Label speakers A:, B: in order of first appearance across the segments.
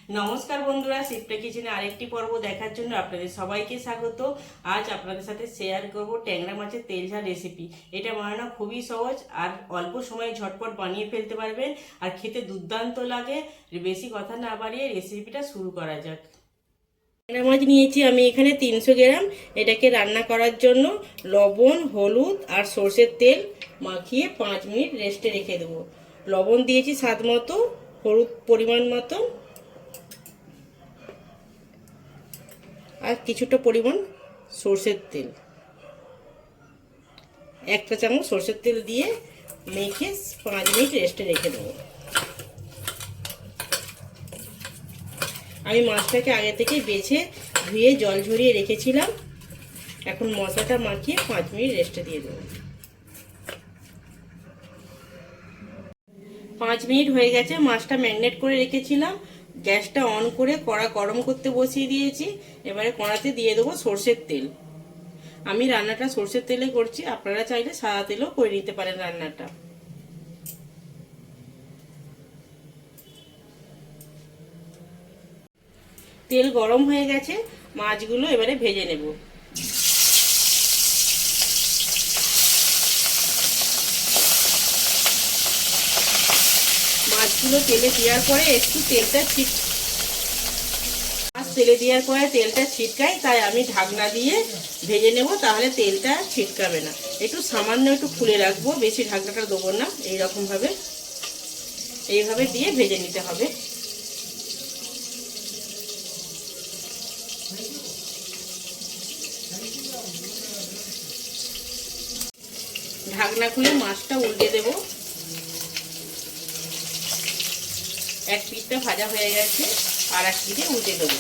A: নমস্কার বন্ধুরা, সিপ্টা কিচেনে আরেকটি পর্ব দেখার জন্য আপনাদের সবাইকে স্বাগত। আজ আপনাদের সাথে শেয়ার করব ট্যাংরা মাছের তেল ঝাল রেসিপি। এটা বানানো খুবই সহজ আর অল্প সময়ে ঝটপট বানিয়ে ফেলতে পারবেন আর খেতে দুর্দান্ত লাগে। বেশি কথা না বাড়িয়ে রেসিপিটা শুরু করা যাক। ট্যাংরা মাছ নিয়েছি আমি এখানে 300 গ্রাম। এটাকে রান্না করার জন্য লবণ, হলুদ আর সর্ষের তেল মাখিয়ে 5 মিনিট রেস্টে রেখে দেবো। লবণ দিয়েছি স্বাদ মতো, হলুদ পরিমাণ মতো আর কিছুটা পরিমাণ সর্ষের তেল, 1 চা চামচ সর্ষের তেল দিয়ে মেখে 5 মিনিট রেস্টে রেখে দেবো। আমি মাছটাকে আগে থেকে বেছে ধুয়ে জল ঝরিয়ে রেখেছিলাম। এখন মশলাটা মাখিয়ে 5 মিনিট রেস্টে দিয়ে দেবো। 5 মিনিট হয়ে গেছে, মাছটা ম্যারিনেট করে রেখেছিলাম। গ্যাসটা অন করে কড়া গরম করতে বসিয়ে দিয়েছি। এবারে কড়াতে দিয়ে দেবো সর্ষের তেল। আমি রান্নাটা সর্ষের তেলে করছি, আপনারা চাইলে সাদা তেলেও করে নিতে পারেন রান্নাটা। তেল গরম হয়ে গেছে, মাছগুলো এবারে ভেজে নেব। মাছগুলো তেলে দেওয়ার পরে একটু তেলটা ছিটকায়, তাই আমি ঢাকনা দিয়ে ভেজে নেব, তাহলে তেলটা ছিটকাবে না। একটু সামান্য একটু খুলে রাখবো, বেশি ঢাকনাটা দেবো না। এইভাবে দিয়ে ভেজে নিতে হবে। ঢাকনা খুলে মাছটা উল্টে দেব। এক পিঠটা ভাজা হয়ে গেছে, আর এক পিঠে উল্টে দেবো।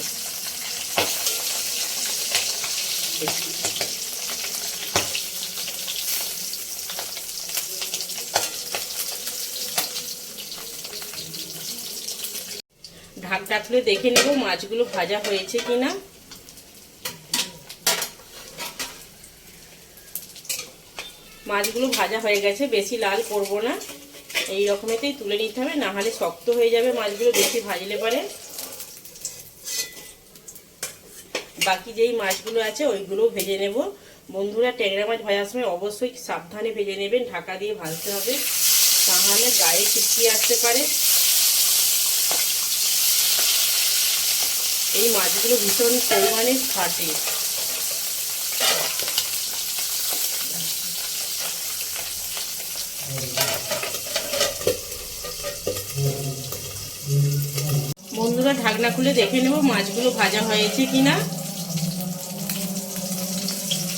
A: ঢাকনা খুলে দেখে নেব মাছগুলো ভাজা হয়েছে কিনা। মাছগুলো ভাজা হয়ে গেছে, বেশি লাল করব না, এই রকমেতেই তুলে নিতে হবে, না হলে শক্ত হয়ে যাবে মাছগুলো বেশি ভাজলে পরে। বাকি যেই মাছগুলো আছে ওইগুলো ভেজে নেব। বন্ধুরা, ট্যাংরা মাছ ভাজার সময় অবশ্যই সাবধানে ভেজে নেবেন, ঢাকা দিয়ে ভাজতে হবে, তাহলে গায়ে ছিটকে আসতে পারে। এই মাছগুলো ভীষণ পরিমাণে ফাটে। বন্ধুরা, ঢাকনা খুলে দেখে নেব মাছগুলো ভাজা হয়েছে কিনা।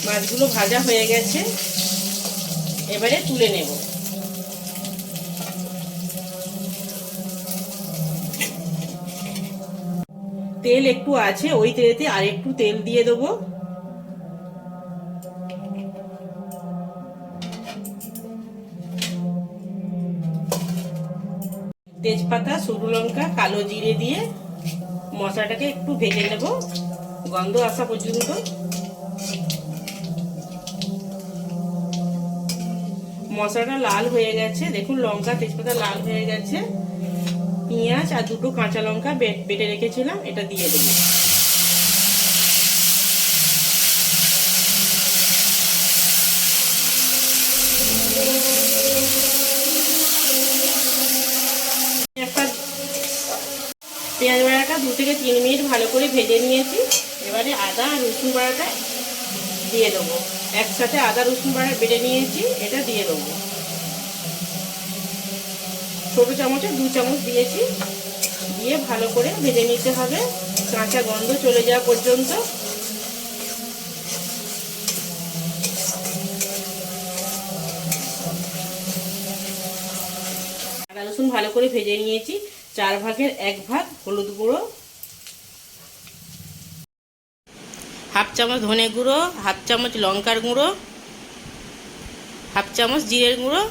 A: মাছগুলো ভাজা হয়ে গেছে, এবারে তুলে নেব। তেল একটু আছে, ওই তেলেতে আর একটু তেল দিয়ে দেবো। তেজপাতা, শুকনো লঙ্কা, কালো জিরে দিয়ে মশলাটাকে একটু ভেজে নেব, গন্ধ আসা পর্যন্ত। মশলাটা লাল হয়ে গেছে, দেখুন লঙ্কা তেজপাতা লাল হয়ে গেছে। পেঁয়াজ আর 2টো কাঁচা লঙ্কা বেটে রেখেছিলাম, এটা দিয়ে দেবো। পেঁয়াজ বাটাটা 2 থেকে 3 মিনিট ভালো করে ভেজে নিয়েছি। এবারে আদা আর রসুন বাটাটা দিয়ে দেবো। একসাথে আদা রসুন বাটা বেটে নিয়েছি, এটা দিয়ে দেবো। ছোট চামচে 2 চামচ দিয়েছি, দিয়ে ভালো করে ভেজে নিতে হবে, কাঁচা গন্ধ চলে যাওয়া পর্যন্ত। আদা রসুন ভালো করে ভেজে নিয়েছি। 4 ভাগের 1 ভাগ হলুদ গুঁড়ো, 1/2 চামচ ধনে গুঁড়ো, 1/2 চামচ লঙ্কার গুঁড়ো, 1/2 চামচ জিরের গুঁড়ো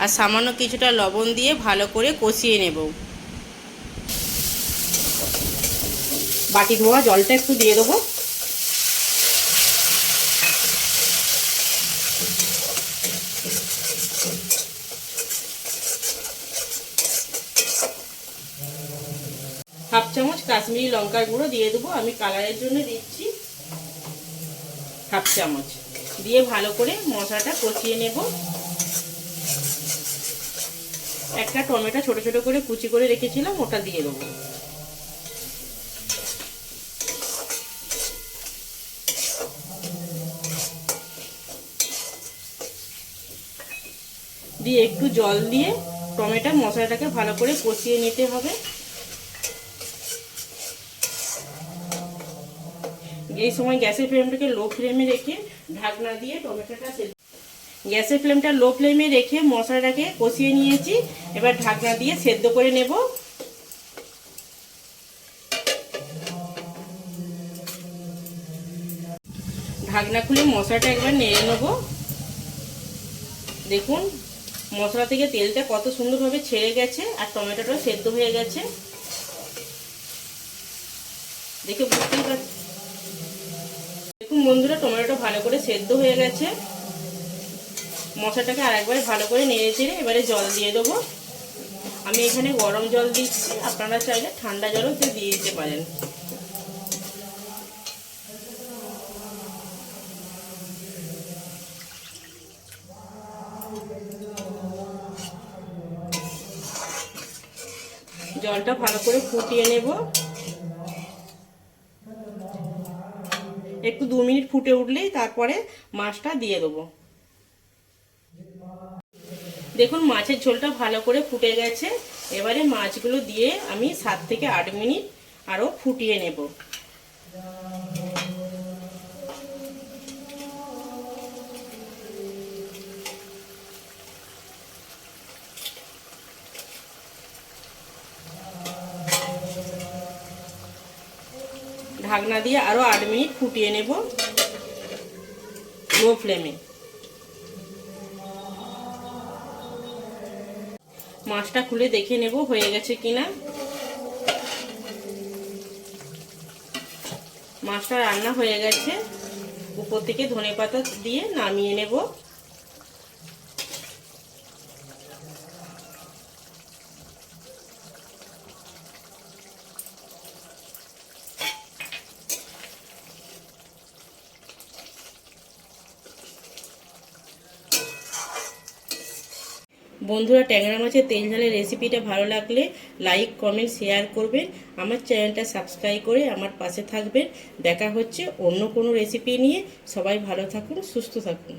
A: আর সামান্য কিছুটা লবণ দিয়ে ভালো করে কষিয়ে নেব। বাটি ধোয়া জলটা একটু দিয়ে দেবো। হাফ চামচ কাশ্মীরি লঙ্কার গুঁড়ো দিয়ে দেবো, আমি কালারের জন্য দিচ্ছি হাফ চামচ। দিয়ে ভালো করে মশলাটা কষিয়ে নেব। একটা টমেটো ছোট ছোট করে কুচি করে রেখেছিলাম, ওটা দিয়ে দেবো। দিয়ে একটু জল দিয়ে টমেটো মশলাটাকে ভালো করে কষিয়ে নিতে হবে। এই সময় গ্যাসের ফ্লেমটাকে লো ফ্লেমে রেখে ঢাকনা দিয়ে টমেটোটা গ্যাসের ফ্লেমটা লো ফ্লেমে রেখে মশলাটাকে কষিয়ে নিয়েছি। এবার ঢাকনা দিয়ে সেদ্ধ করে নেব। ঢাকনা খুলে মশলাটা একবার নেড়ে নেব। দেখুন মশলা থেকে তেলটা কত সুন্দরভাবে ছেড়ে গেছে আর টমেটোটা সেদ্ধ হয়ে গেছে, দেখে বুঝতেই পারছি। দেখুন বন্ধুরা, টমেটোটা ভালো করে সেদ্ধ হয়ে গেছে। মশলাটাকে আরেকবার ভালো করে নেড়ে চেড়ে এবারে জল দিয়ে দেবো। আমি এখানে গরম জল দিচ্ছি, আপনারা চাইলে ঠান্ডা জলও দিয়ে দিতে পারেন। জলটা ভালো করে ফুটিয়ে নেব। একটু 2 মিনিট ফুটে উঠলেই তারপরে মাছটা দিয়ে দেবো। দেখুন মাছের ঝোলটা ভালো করে ফুটে গেছে। এবারে মাছগুলো দিয়ে আমি 7 থেকে 8 মিনিট আরও ফুটিয়ে নেব। ঢাকনা দিয়ে আরও 8 মিনিট ফুটিয়ে নেব লো ফ্লেমে। মাছটা খুলে দেখে নেব হয়ে গেছে কিনা। মাছটা রান্না হয়ে গেছে। উপর থেকে ধনেপাতা দিয়ে নামিয়ে নেব। বন্ধুরা, ট্যাংরা মাছের তেল ঝালের রেসিপিটা ভালো লাগলে লাইক কমেন্ট শেয়ার করবেন। আমার চ্যানেলটা সাবস্ক্রাইব করে আমার পাশে থাকবেন। দেখা হচ্ছে অন্য কোনো রেসিপি নিয়ে। সবাই ভালো থাকুন, সুস্থ থাকুন।